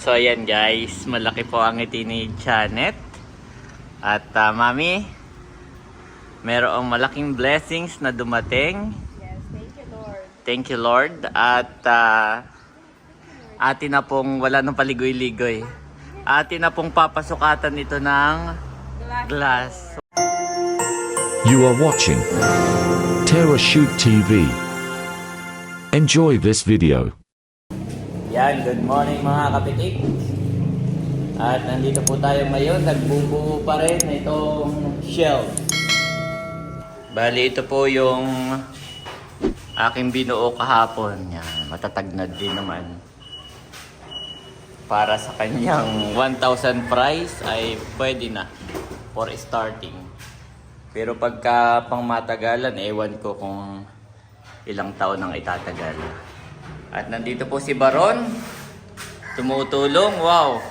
So ayan guys, malaki po ang ngiti ni Janet. At Mami, merong malaking blessings na dumating. Yes, thank you Lord. Thank you Lord. At atin na pong wala nang paligoy-ligoy. Atin na pong papasukatan ito ng glass. You are watching Terra Shoot TV. Enjoy this video. Yan, good morning mga kapitik. At nandito po tayo ngayon, nagbubuo pa rin itong shelf. Bali, ito po yung aking binuo kahapon. Yan, matatag na din naman. Para sa kanyang 1,000 price ay pwede na for starting. Pero pagka pang matagalan, ewan ko kung ilang taon ang itatagal. At nandito po si Baron. Tumutulong. Wow.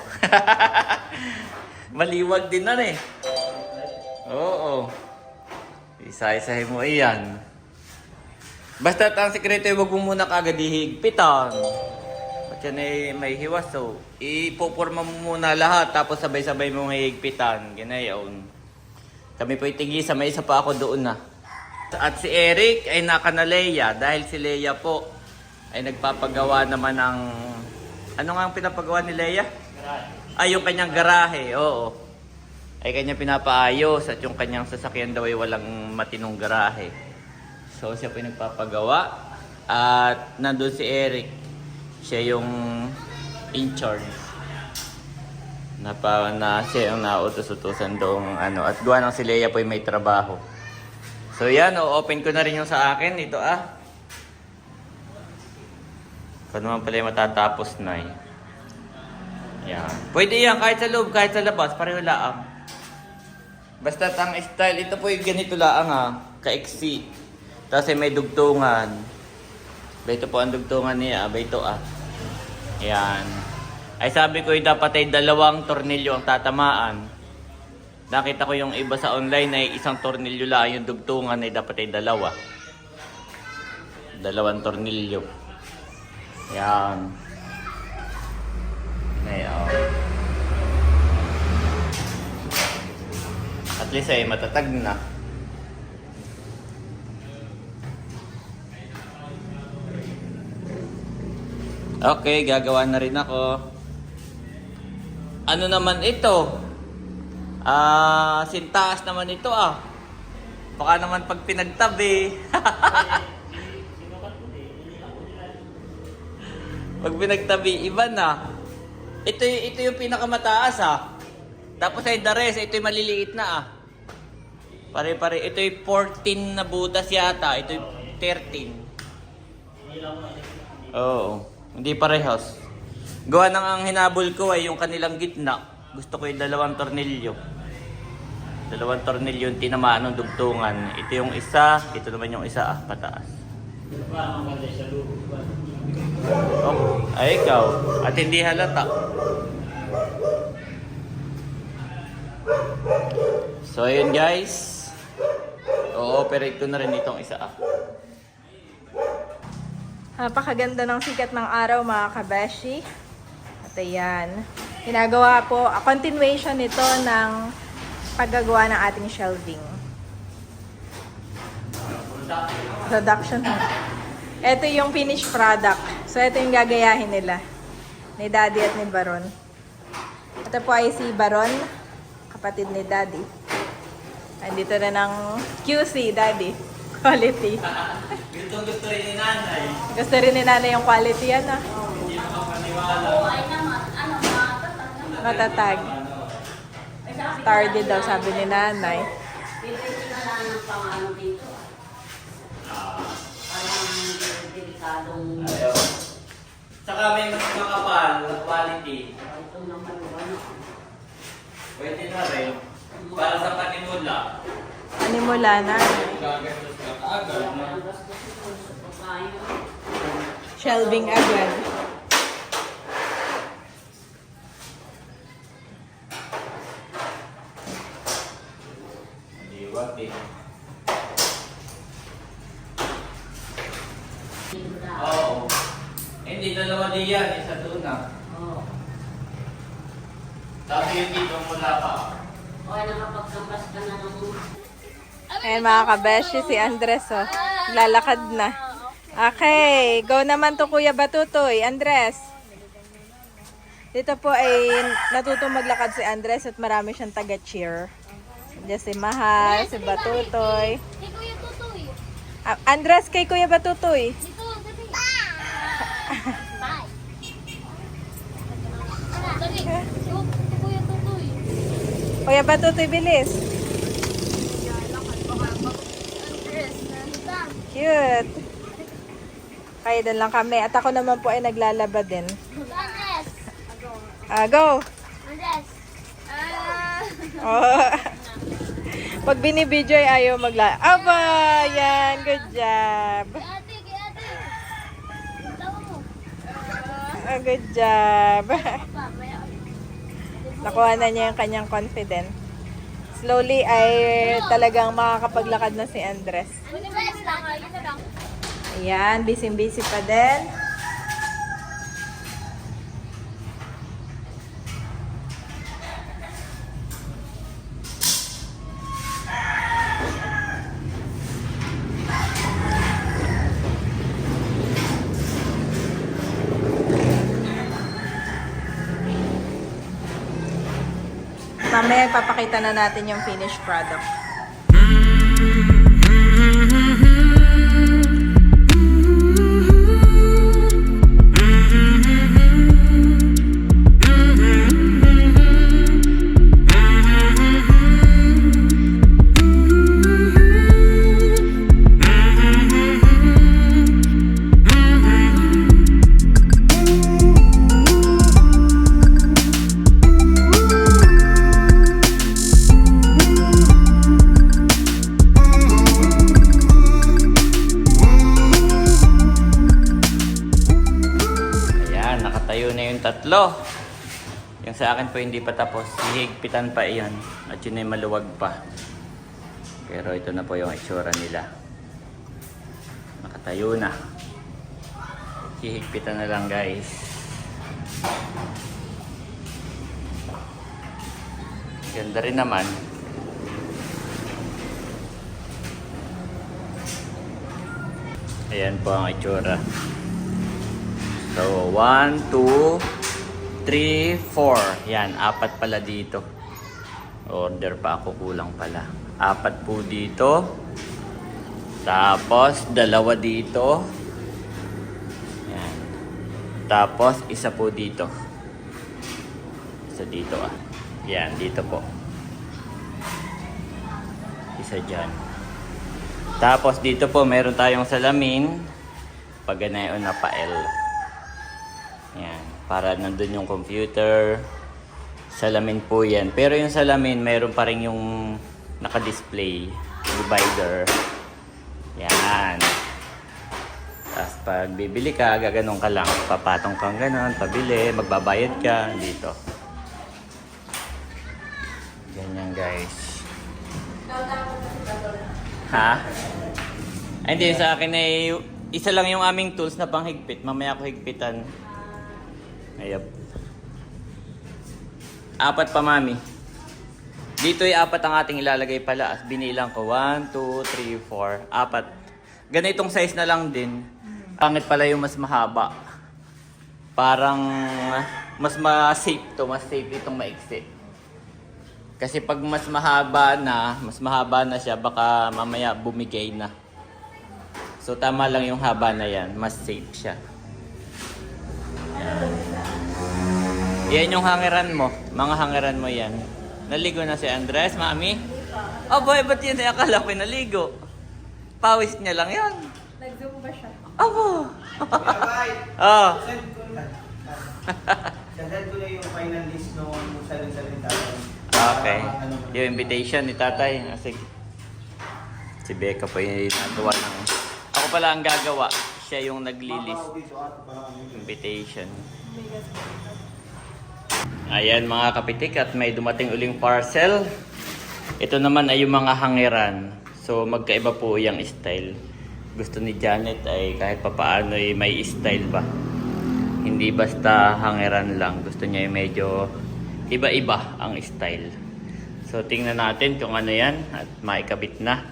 Maliwag din na eh. Oo. Isa-isahin mo iyan. Basta ang sekreto ay huwag mo muna kagad ihigpitan. At yan ay may hiwas. So, ipupurma mo muna lahat. Tapos sabay-sabay mong hihigpitan. Ganayon. Kami po itingi sa may isa pa ako doon na. At si Eric ay naka na Leia. Dahil si Leia po ay nagpapagawa naman ng... Ano nga ang pinapagawa ni Leia? Garahe. Ay, yung kanyang garahe, oo. Ay kanya pinapaayos at yung kanyang sasakyan daw ay walang matinong garahe. So siya po yung nagpapagawa. At nandun si Eric. Siya yung in charge. Na siya yung nautos-utusan doong ano. At gawa ng si Leia po ay may trabaho. So yan, open ko na rin yung sa akin. Ito Kung naman pala yung matatapos na eh. Yan. Pwede yan kahit sa loob, kahit sa labas. Pareho laang. Basta ang style, ito po yung ganito laang kaiksi. Tapos may dugtungan. Ito po ang dugtungan niya. Ito Yan. Ay sabi ko dapat ay 2 tornilyo ang tatamaan. Nakita ko yung iba sa online ay 1 tornilyo lang. Yung dugtungan ay dapat ay 2. 2 tornilyo. Yan. Ngayon. At least ay matatag na. Okay, gagawa na rin ako. Ano naman ito? Sintaas naman ito Baka naman pag pinagtabi. Pag pinagtabi, iba na. Ito yung pinakamataas Tapos ay the rest, ito yung maliliit na Pare-pare, ito yung 14 na butas yata. Ito yung 13. Oo, hindi parehas. Gawa ng ang hinabol ko ay yung kanilang gitna. Gusto ko yung 2 tornilyo. 2 tornilyo yung tinamaan ng dugtungan. Ito yung isa, ito naman yung isa pataas. Oh, ay ikaw. At hindi halata. So ayun guys. O-operate ko na rin itong isa Napakaganda ng sikat ng araw mga kabeshi. At ayan. Ginagawa po, a continuation ito ng paggagawa ng ating shelving. Production. Ito yung finished product. So, ito yung gagayahin nila. Ni Daddy at ni Baron. Ito po ay si Baron, kapatid ni Daddy. Andito na ng QC, Daddy. Quality. Gusto rin ni nanay. Gusto rin ni nanay yung quality yan, Hindi makapaniwala. Matatag. Tardy daw, sabi ni nanay. Ayaw. Saka may mas makapal na quality. Pwede na rin. Para sa panimula. Panimula na. Gagastos ka kaagad. Shelving agad. Liwat Oo. Hindi, 2 diyan. Isa doon Oo. Dati yung dito mula pa. Ayan mga kabeshi, si Andres oh. Lalakad na. Okay, go naman to Kuya Batutoy. Andres. Dito po ay natutong maglakad si Andres at marami siyang taga-cheer. Diyan si Mahal, si Batutoy. Kay Kuya Tutoy. Andres kay Kuya Batutoy. Dito, dali. Bye. Dali. Yung kay Kuya Tutoy. Kuya Batutoy, bilis. Andres, nandita. Cute. Kaya doon lang kami. At ako naman po ay naglalaba din. Andres. Go! Andres. Oh. Pag binibidyo ay ayaw Aba! Yan! Good job! Kay ate, kay ate. Tawa mo. Good job! Pa, maya. Nakuha na niya yung kanyang confidence. Slowly ay talagang makakapaglakad na si Andres. Andres lang, ayun na lang. Ayan, busy-busy pa din. Mamaya ipapakita na natin yung finished product. Tatlo. Yung sa akin po hindi pa tapos. Hihigpitan pa iyon. At yun ay maluwag pa. Pero ito na po yung itsura nila. Nakatayo na. Hihigpitan na lang guys. Ganda rin naman. Ayan po ang itsura. So, 1, 2, 3, 4. Yan, 4 pala dito. Order pa ako, kulang pala. 4 po dito. Tapos, 2 dito. Yan. Tapos, 1 po dito. 1 dito ah. Yan, dito po. 1 dyan. Tapos, dito po, meron tayong salamin. Pag ganayon na pa L. Yan, para nandun yung computer. Salamin po yan. Pero yung salamin, mayroon pa rin yung naka-display. Divider. Yan. Tapos pag bibili ka, gaganong ka lang. Papatong kang ganon, pabili, magbabayad ka. Dito. Ganyan guys. Ha? Ay, hindi, sa akin ay isa lang yung aming tools na panghigpit. Mamaya ako higpitan. Ayap. 4 pa mami. Dito ay 4 ang ating ilalagay pala. Binilang ko 1, 2, 3, 4. 4. Ganitong size na lang din. Pangit pala yung mas mahaba. Parang mas ma-safe to. Mas safe itong maiksi. Kasi pag mas mahaba na siya, baka mamaya bumigay na. So tama lang yung haba na yan. Mas safe siya. Yan yung hangeran mo. Mga hangeran mo yan. Naligo na si Andres, mami? Oh boy, ba't yun? Akala ko naligo. Pawis niya lang yan. Nag-zoom ba siya? Abo! Oh. Sasend ko na yung final list nung salin-salita. Okay. Yung invitation ni tatay. Sige. Si Becca pa yung nagawa ng... Ako pala ang gagawa. Siya yung nagli-list. Invitation. Ayan mga kapitik, at may dumating uling parcel. Ito naman ay yung mga hangeran. So magkaiba po yung style. Gusto ni Janet ay kahit papaano ay may style ba. Hindi basta hangeran lang. Gusto niya yung medyo iba-iba ang style. So tingnan natin kung ano yan at maikabit na.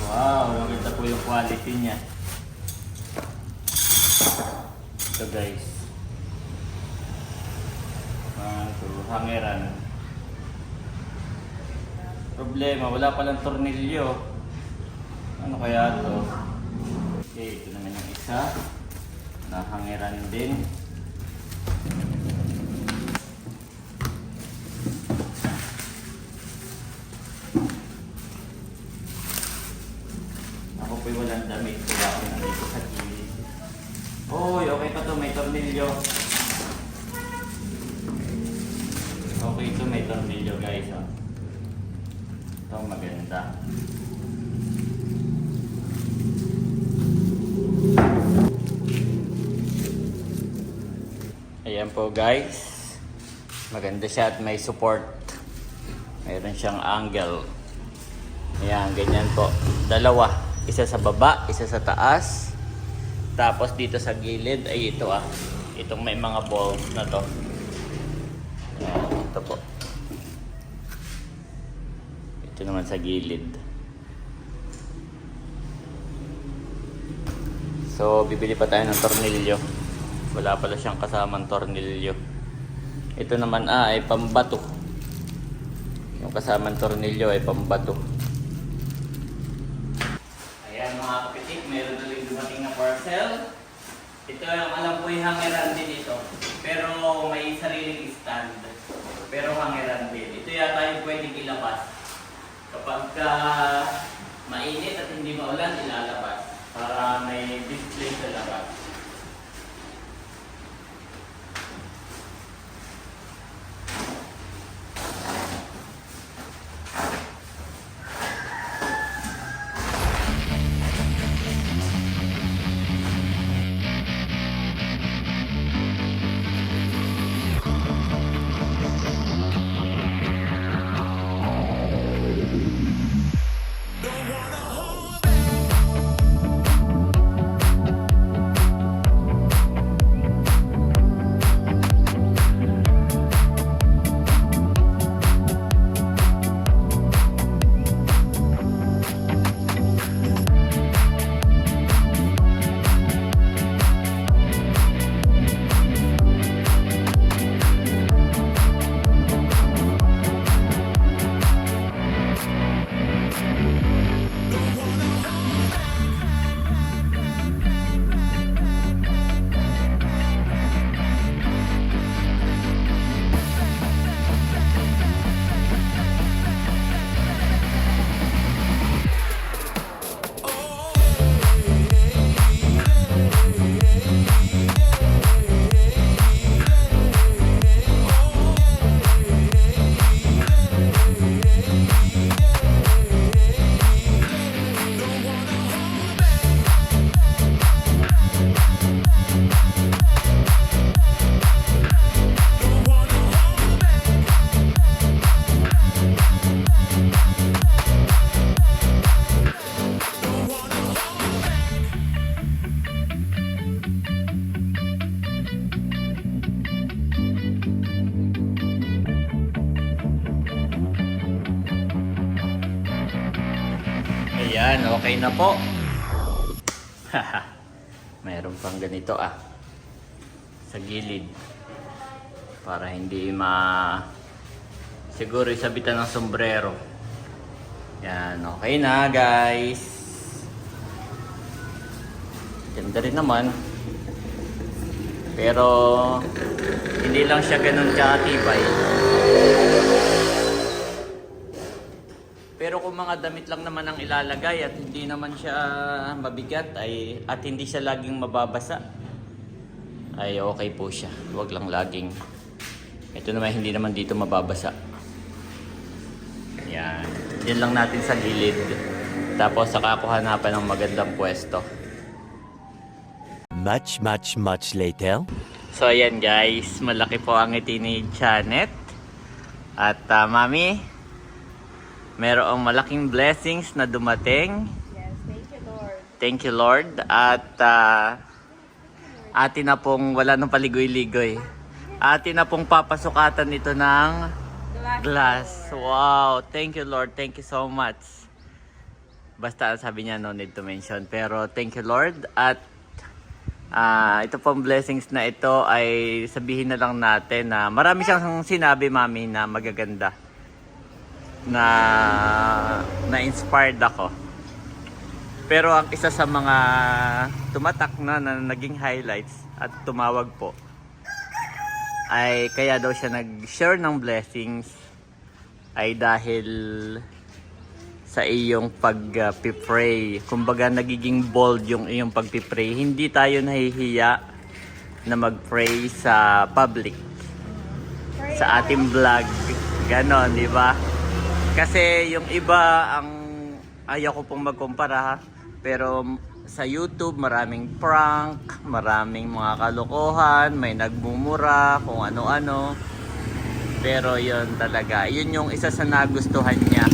Wow, maganda po yung quality niya. Ito guys. Hangeran. Problema, wala palang tornilyo. Ano kaya to? Okay, ito naman yung isa. Nahangeran din. Ako po'y walang damit. Kaya ako nandito sa gilid. Oy, okay pa to. May tornilyo. Okay ito. May tornilyo guys. Oh. Ito maganda. Ayan po guys. Maganda siya at may support. Mayroon siyang angle. Ayan, ganyan po. Dalawa. Isa sa baba, isa sa taas. Tapos dito sa gilid ay ito itong may mga balls na to. Ayan, ito po. Ito naman sa gilid. So, bibili pa tayo ng tornilyo. Wala pala siyang kasamang tornilyo. Ito naman ay pambato. Yung kasamang tornilyo ay pambato. Ayan mga kapitik, meron na rin dumating na parcel. Ito yung alam ko yung hangeran din ito. Pero may sariling stand. Pero hangeran din. Ito yata yung pwedeng ilabas. Kapag mainit at hindi maulan, ilalabas. Para may display sa labas. Ayan, okay na po. Mayroon pang ganito sa gilid. Para hindi siguro isabitan ng sombrero. Yan, okay na guys. Ganda rin naman. Pero hindi lang siya ganun katibay. Pero kung mga damit lang naman ang ilalagay at hindi naman siya mabigat at hindi siya laging mababasa, ay okay po siya. Huwag lang laging. Ito naman hindi naman dito mababasa. Yan. Yan lang natin sa gilid. Tapos saka ko hanapan ng magandang pwesto. Much later. So ayan guys, malaki po ang ngiti ni Janet. At Mami, merong malaking blessings na dumating. Yes, thank you, Lord. Thank you, Lord. At atin na pong wala nang paligoy-ligoy. Atin na pong papasukatan ito ng glass. Wow. Thank you, Lord. Thank you so much. Basta sabi niya no need to mention. Pero thank you, Lord. At ito pong blessings na ito ay sabihin na lang natin na marami siyang sinabi, Mami, na magaganda. Na-inspired ako. Pero ang isa sa mga tumatak na naging highlights at tumawag po ay kaya daw siya nag-share ng blessings ay dahil sa iyong pag-pray. Kumbaga nagiging bold yung iyong pag-pray. Hindi tayo nahihiya na mag-pray sa public. Sa ating vlog. Ganon, di ba? Kasi yung iba, ayaw ko pong magkumpara ha. Pero sa YouTube, maraming prank, maraming mga kalokohan, may nagmumura, kung ano-ano. Pero yun talaga, yun yung isa sa nagustuhan niya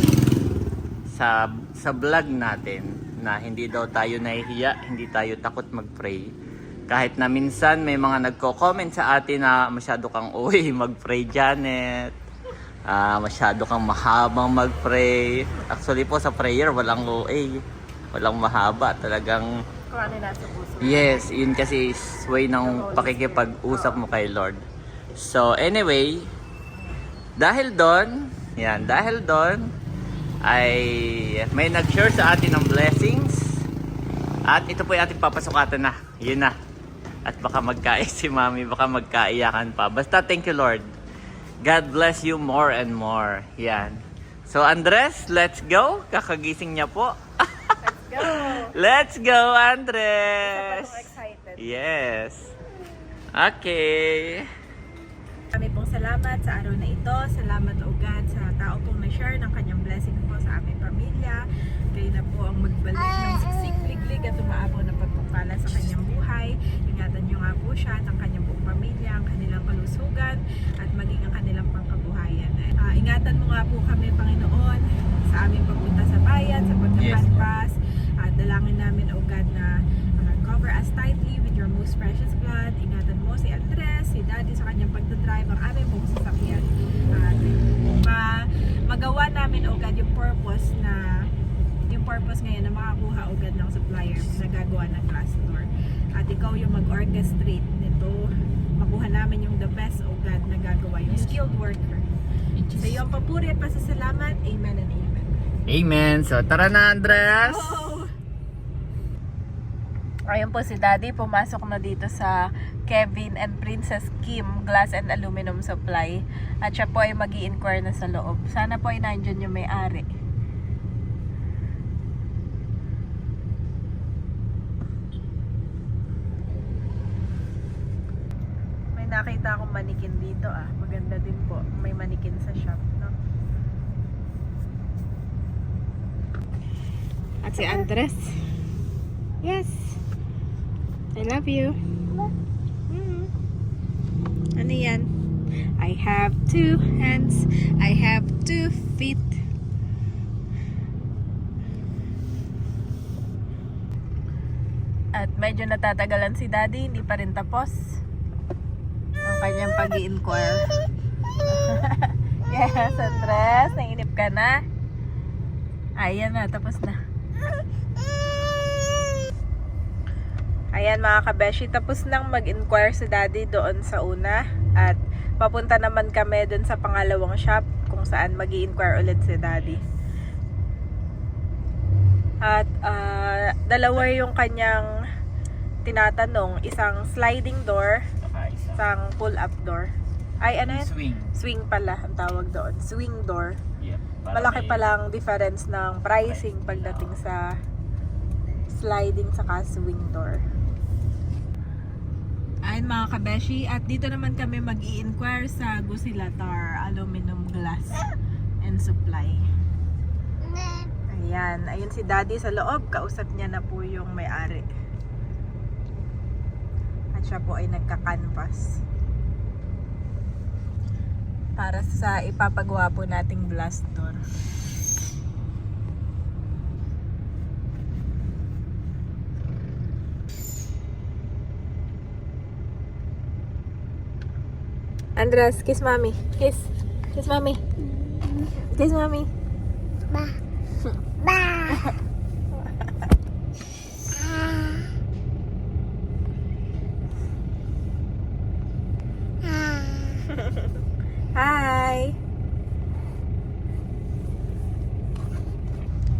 sa vlog natin, na hindi daw tayo nahihiya, hindi tayo takot mag-pray. Kahit na minsan may mga nagko-comment sa atin na masyado kang uy, mag-pray Janet. Masyado kang mahabang mag-pray. Actually po sa prayer, walang OA. Walang mahaba. Talagang Kung ano nasa puso. yes, yun kasi is way ng pakikipag-usap mo kay Lord. So anyway, dahil doon ay may nag-share sa atin ng blessings. At ito po yung ating papasukatan na. Yun na. At baka si Mami, baka magkaiyakan pa. Basta thank you, Lord. God bless you more and more. Yan. So Andres, let's go. Kakagising niya po. Let's go! Let's go, Andres! Ako excited. Yes. Okay. Kami pong salamat sa araw na ito. Salamat o God sa tao pong na-share ng kanyang blessing po sa aming pamilya. Kayo na po ang magbalik ng siksik, liglig at umaabot ng pagpapala sa kanyang buhay. Ingatan niyo nga po siya at ang kanyang buong pamilya, ang kanilang kalusugan at maging ang kanilang pangkabuhayan. Ingatan mo nga po kami, Panginoon, sa aming pagpunta sa bayan, sa pagkapanpas. Dalangin namin, O God, na cover us tightly with your most precious blood. Ingatan mo si Andres, si Daddy sa kanyang pagdadrive, ang aming buong sasakyan. Magawa namin, O God, yung purpose ngayon na makakuha, O God, ng supplier na gagawa ng glass door. At ikaw yung mag-orchestrate nito. Makuha namin yung the best, O God, na gagawa, yung skilled worker. Sa iyo ang papuri at pasasalamat. Amen and amen. Amen. So tara na, Andres. Oh! Ayun po si Daddy, pumasok na dito sa Kevin and Princess Kim Glass and Aluminum Supply. At siya po ay mag-i-inquire na sa loob. Sana po ay nandiyan yung may-ari. May nakita akong manikin dito Maganda din po. May manikin sa shop, no? At si Andres. Yes. I love you. Ano yan? I have 2 hands. I have 2 feet. At medyo natatagalan si Daddy. Hindi pa rin tapos ang kanyang pag-i-inquire. Yes, Andres. Nainip ka na? Ayan na, tapos na. Ayan mga kabeshi, tapos nang mag-inquire si Daddy doon sa una. At papunta naman kami doon sa pangalawang shop kung saan mag-i-inquire ulit si Daddy. At dalawa yung kanyang tinatanong. Isang sliding door, isang pull-up door. Ay, ano yun? Swing. Swing pala ang tawag doon. Swing door. Yep. Malaki palang difference ng pricing pagdating sa sliding saka swing door. Ayun mga kabeshi, at dito naman kami mag-i-inquire sa Gusilatar Aluminum Glass and Supply. Ayan, ayun si Daddy sa loob, kausap niya na po yung may-ari. At siya po ay nagka-canvas. para sa ipapagawa po nating glass door. Andres, kiss mommy. Kiss. Kiss mommy. Kiss mommy. Hi!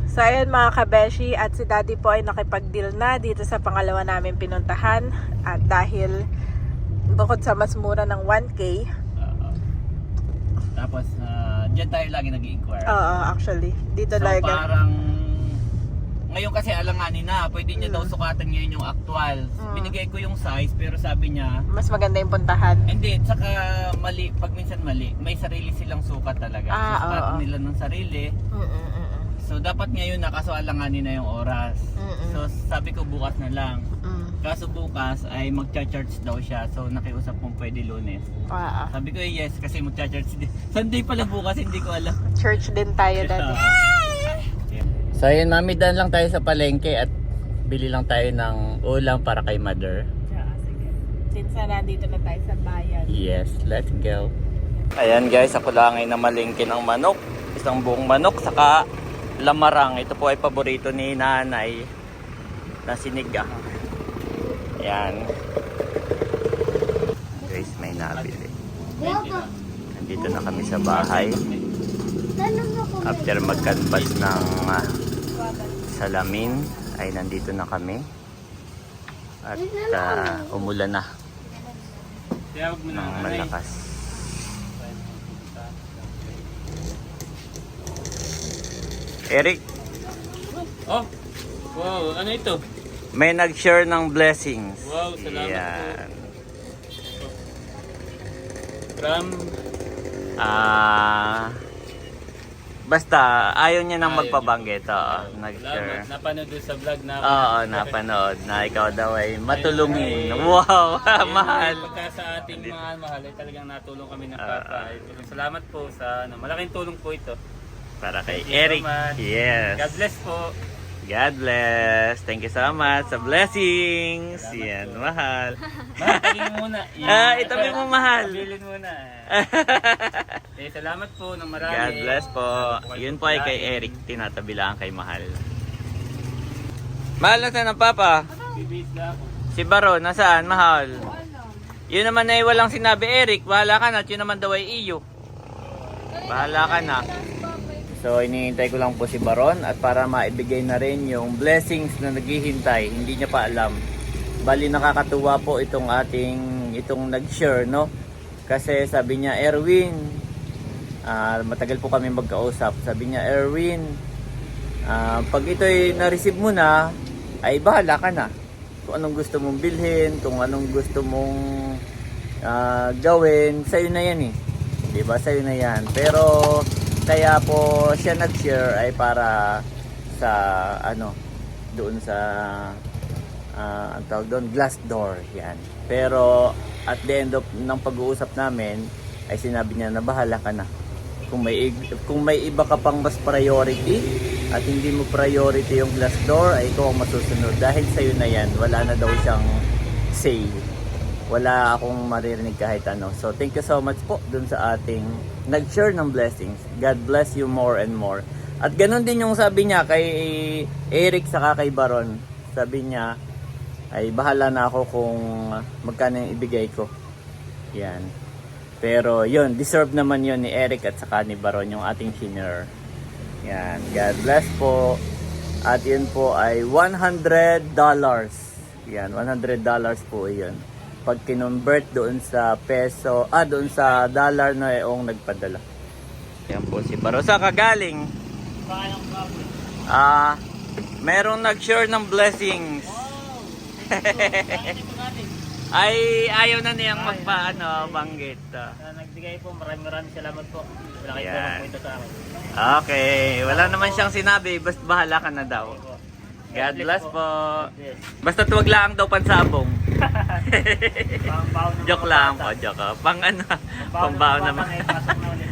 So ayun mga kabeshi, at si Daddy po ay nakipag-deal na dito sa pangalawa namin pinuntahan. At dahil bukod sa mas mura ng 1K, Tapos, dyan tayo lagi nag-i-inquire. oo, actually, dito So talaga. parang ngayon kasi alanganin na, pwede niya daw sukatan ngayon yung actual. Binigay ko yung size pero sabi niya, Mas maganda yung puntahan. hindi, tsaka mali, pag minsan mali, may sarili silang sukat talaga. Ah, Sukatan oo. nila ng sarili. Mm-mm-mm. So dapat ngayon na, kaso alanganin na yung oras. Mm-mm. So sabi ko bukas na lang. Mm. Kaso bukas ay magcha-charge daw siya. So nakiusap kung pwede Lunes. Ah, Sabi ko yes kasi magcha-charge din. Sunday pala bukas, hindi ko alam. church din tayo, Daddy. So ayun, mami, daan lang tayo sa palengke at bili lang tayo ng ulam para kay mother. Sige. Since nandito na tayo sa bayan. Yes, let's go. Ayan guys, ako lang ay namalingkin ng manok. Isang buong manok, saka lamarang. Ito po ay paborito ni nanay na sinigang. Ayan. Guys, may nabili. Nandito na kami sa bahay. After magkanbas ng salamin, ay nandito na kami. At umulan na ng malakas. Eric, Oh, wow, ano ito? may nag-share ng blessings. Wow, salamat Yan. From, Basta, ayaw niya nang Ayaw magpabanggit. Oo, salamat. nag-share. Napanood doon sa vlog na. Oo, napanood na ikaw daw ay matulungin. Wow, mahal. Pagka sa ating mga mahal, ay talagang natulong kami ng papa. Ay, salamat po sa malaking tulong po ito. Para kay Thank you so Eric. much. Yes. God bless po. God bless. Thank you so much sa blessings. Yan, mahal. Mahal, tabi mo muna. Itabi mo, mahal. Tabilin muna. Salamat po ng marami. God bless po. Kayo Yun po ay kay Eric. Tinatabi lang kay mahal. Mahal, nasaan ang papa? Bibis na ako. Si Baro, nasaan? Mahal. Yun naman ay walang sinabi, Eric. Bahala ka na. At yun naman daw ay iyo. Bahala ka na. So, iniintay ko lang po si Baron at para maibigay na rin yung blessings na naghihintay. Hindi niya pa alam. Bali, nakakatuwa po itong nag-share, no? Kasi sabi niya, Erwin, matagal po kami magkausap. Sabi niya, Erwin, pag ito'y na-receive mo na, ay bahala ka na. Kung anong gusto mong bilhin, kung anong gusto mong gawin, sa'yo na yan eh. Diba? Sa'yo na yan. Pero, kaya po siya nag-share ay para sa doon sa ang tawag doon, glass door yan. Pero at the end of ng pag-uusap namin ay sinabi niya na bahala ka na. Kung may iba ka pang mas priority at hindi mo priority yung glass door, ay ikaw ang masusunod dahil sa'yo na yan. Wala na daw siyang say. Wala akong maririnig kahit ano. So thank you so much po dun sa ating nag-share ng blessings. God bless you more and more. At ganun din yung sabi niya kay Eric saka kay Baron. Sabi niya ay bahala na ako kung magkano yung ibigay ko. Yan. Pero yun, deserve naman yun ni Eric at saka ni Baron yung ating senior. Yan. God bless po. At yun po ay $100. Yan, $100 po yun. Pag kinonvert doon sa peso, doon sa dollar na yung nagpadala. Yan po si Baro. Saan ka galing? Merong nag-share ng blessings. Ay, ayaw na niyang banggit. Nagbigay po, maraming salamat po. Malaki Yan. tulong po ito sa akin. Okay, wala naman siyang sinabi, basta bahala ka na daw. God bless po. Yes. Basta tuwag lang daw pansabong. Pambaon ng Joke mga lang bata. po, joke. Pang ano, Pambaon pambaon ng mga naman. bata, eh, pasok na ulit.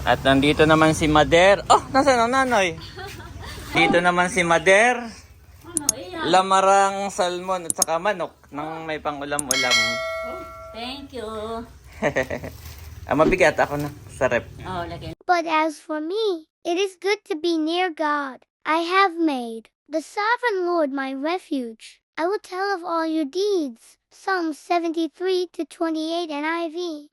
At nandito naman si Mader. Oh, nasaan ang nanay? Dito naman si Mader. Lamarang salmon at saka manok nang may pang-ulam-ulam. Thank you. Mabigat ako na sa rep. Oh, lagyan. But as for me, it is good to be near God. I have made the sovereign Lord my refuge. I will tell of all your deeds. Psalm 73 to 28 NIV.